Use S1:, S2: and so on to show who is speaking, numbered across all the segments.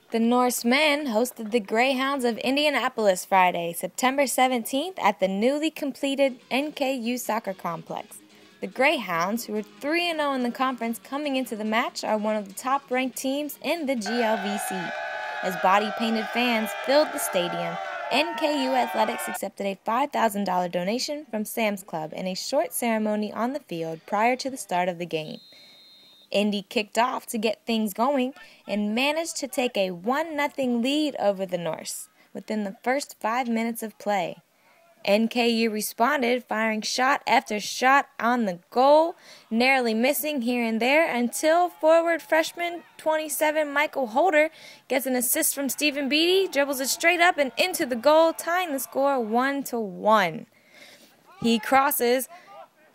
S1: The Norsemen hosted the Greyhounds of Indianapolis Friday, September 17th at the newly completed NKU soccer complex. The Greyhounds, who were 3-0 in the conference coming into the match, are one of the top-ranked teams in the GLVC. As body-painted fans filled the stadium, NKU Athletics accepted a $5,000 donation from Sam's Club in a short ceremony on the field prior to the start of the game. Indy kicked off to get things going and managed to take a 1-0 lead over the Norse within the first 5 minutes of play. NKU responded, firing shot after shot on the goal, narrowly missing here and there until forward freshman 27 Michael Holder gets an assist from Stephen Beatty, dribbles it straight up and into the goal, tying the score 1-1. He crosses,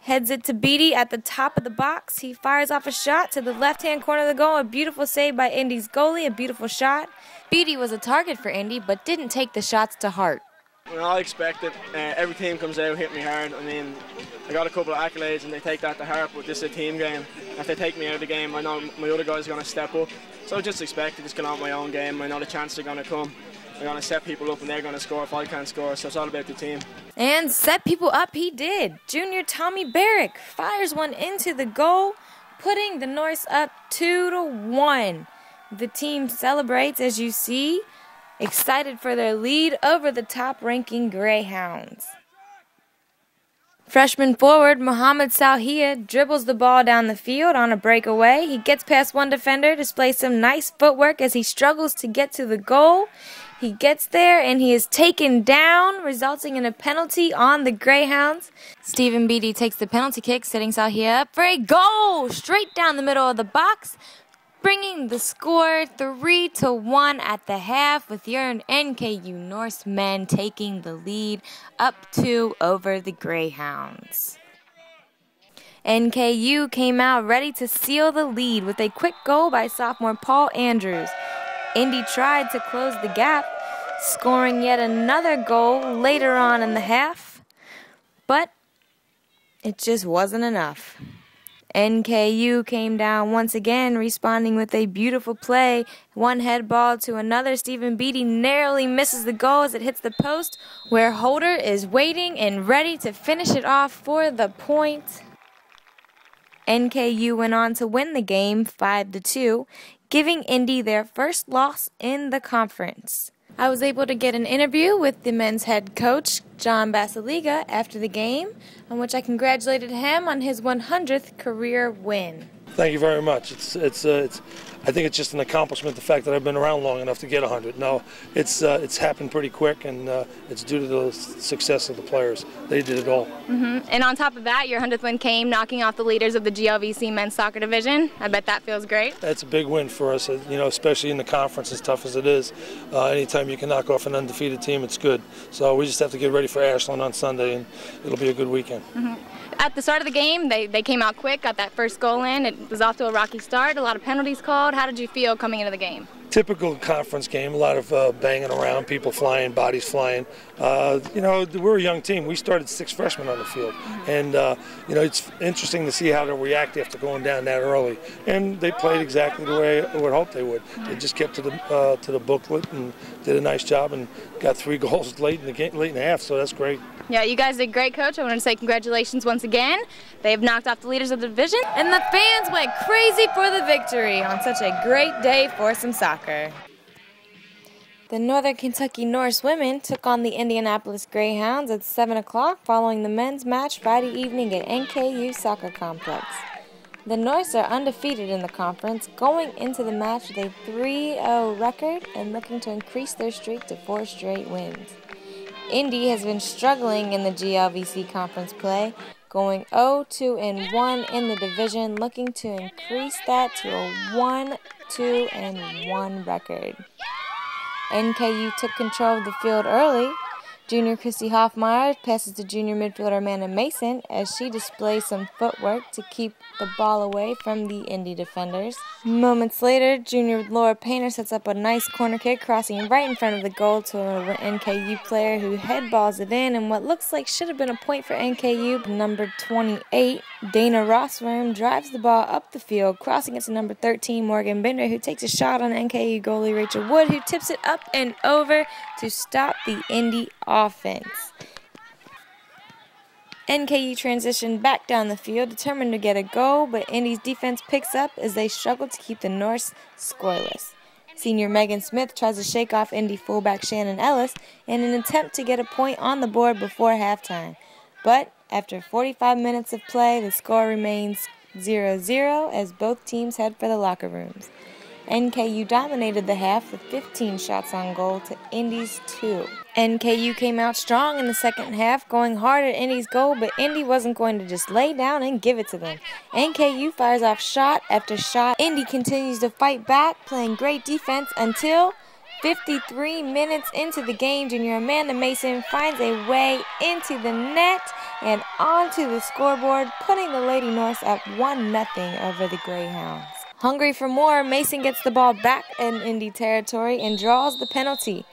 S1: heads it to Beatty at the top of the box. He fires off a shot to the left-hand corner of the goal. A beautiful save by Indy's goalie, a beautiful shot. Beatty was a target for Indy, but didn't take the shots to heart.
S2: Well, I expect it. Every team comes out, hit me hard. I mean, I got a couple of accolades and they take that to heart, but this is a team game. If they take me out of the game, I know my other guys are going to step up. So I just expect to just get on my own game. I know the chances are going to come. I'm going to set people up and they're going to score if I can't score, so it's all about the team.
S1: And set people up he did. Junior Tommy Barrick fires one into the goal, putting the Norse up 2-1. The team celebrates, as you see, excited for their lead over the top-ranking Greyhounds. Freshman forward Mohamed Salhia dribbles the ball down the field on a breakaway. He gets past one defender, displays some nice footwork as he struggles to get to the goal. He gets there and he is taken down, resulting in a penalty on the Greyhounds. Stephen Beatty takes the penalty kick, setting Salhia up for a goal straight down the middle of the box, bringing the score 3-1 at the half, with your NKU Norsemen taking the lead up 2 over the Greyhounds. NKU came out ready to seal the lead with a quick goal by sophomore Paul Andrews. Indy tried to close the gap, scoring yet another goal later on in the half, but it just wasn't enough. NKU came down once again, responding with a beautiful play. One head ball to another. Stephen Beatty narrowly misses the goal as it hits the post, where Holder is waiting and ready to finish it off for the point. NKU went on to win the game 5-2, giving Indy their first loss in the conference. I was able to get an interview with the men's head coach, John Basiliga, after the game, in which I congratulated him on his 100th career win.
S3: Thank you very much. I think it's just an accomplishment, the fact that I've been around long enough to get 100. No, it's happened pretty quick, and it's due to the success of the players. They did it all.
S4: And on top of that, your 100th win came knocking off the leaders of the GLVC men's soccer division. I bet that feels great.
S3: That's a big win for us, especially in the conference, as tough as it is. Anytime you can knock off an undefeated team, it's good. So we just have to get ready for Ashland on Sunday, and it'll be a good weekend.
S4: At the start of the game, they came out quick, got that first goal in. It was off to a rocky start, a lot of penalties called. How did you feel coming into the game?
S3: Typical conference game, a lot of banging around, people flying, bodies flying. We're a young team. We started 6 freshmen on the field, and it's interesting to see how they react after going down that early. And they played exactly the way I would hope they would. They just kept to the booklet and did a nice job and got 3 goals late in the game, late in the half. So that's great.
S4: Yeah, you guys did great, Coach. I want to say congratulations once again. They've knocked off the leaders of the division.
S1: And the fans went crazy for the victory on such a great day for some soccer. The Northern Kentucky Norse women took on the Indianapolis Greyhounds at 7 o'clock following the men's match Friday evening at NKU Soccer Complex. The Norse are undefeated in the conference, going into the match with a 3-0 record and looking to increase their streak to 4 straight wins. Indy has been struggling in the GLVC conference play, going 0-2-1 in the division, looking to increase that to a 1-2-1 record. NKU took control of the field early. Junior Christy Hoffmeyer passes to junior midfielder Amanda Mason as she displays some footwork to keep the ball away from the Indy defenders. Moments later, junior Laura Painter sets up a nice corner kick, crossing right in front of the goal to an NKU player who headballs it in what looks like should have been a point for NKU. Number 28, Dana Rossworm, drives the ball up the field, crossing it to number 13, Morgan Bender, who takes a shot on NKU goalie Rachel Wood, who tips it up and over to stop the Indy offense. NKU transitioned back down the field, determined to get a goal, but Indy's defense picks up as they struggle to keep the Norse scoreless. Senior Megan Smith tries to shake off Indy fullback Shannon Ellis in an attempt to get a point on the board before halftime. But after 45 minutes of play, the score remains 0-0 as both teams head for the locker rooms. NKU dominated the half with 15 shots on goal to Indy's 2. NKU came out strong in the second half, going hard at Indy's goal, but Indy wasn't going to just lay down and give it to them. NKU fires off shot after shot. Indy continues to fight back, playing great defense until 53 minutes into the game, junior Amanda Mason finds a way into the net and onto the scoreboard, putting the Lady Norse up 1-0 over the Greyhounds. Hungry for more, Mason gets the ball back in Indy territory and draws the penalty,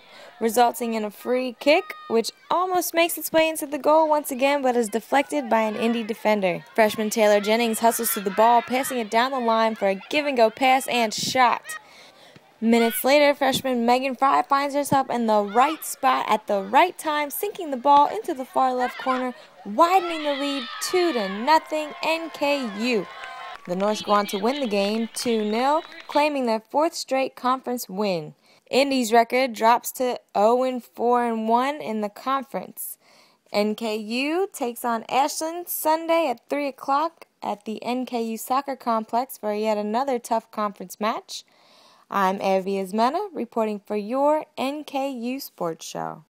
S1: resulting in a free kick, which almost makes its way into the goal once again, but is deflected by an Indy defender. Freshman Taylor Jennings hustles to the ball, passing it down the line for a give-and-go pass and shot. Minutes later, freshman Megan Fry finds herself in the right spot at the right time, sinking the ball into the far left corner, widening the lead 2-0 NKU. The Norse go on to win the game 2-0, claiming their 4th straight conference win. Indy's record drops to 0-4-1 in the conference. NKU takes on Ashland Sunday at 3 o'clock at the NKU Soccer Complex for yet another tough conference match. I'm Abby Ismena, reporting for your NKU Sports Show.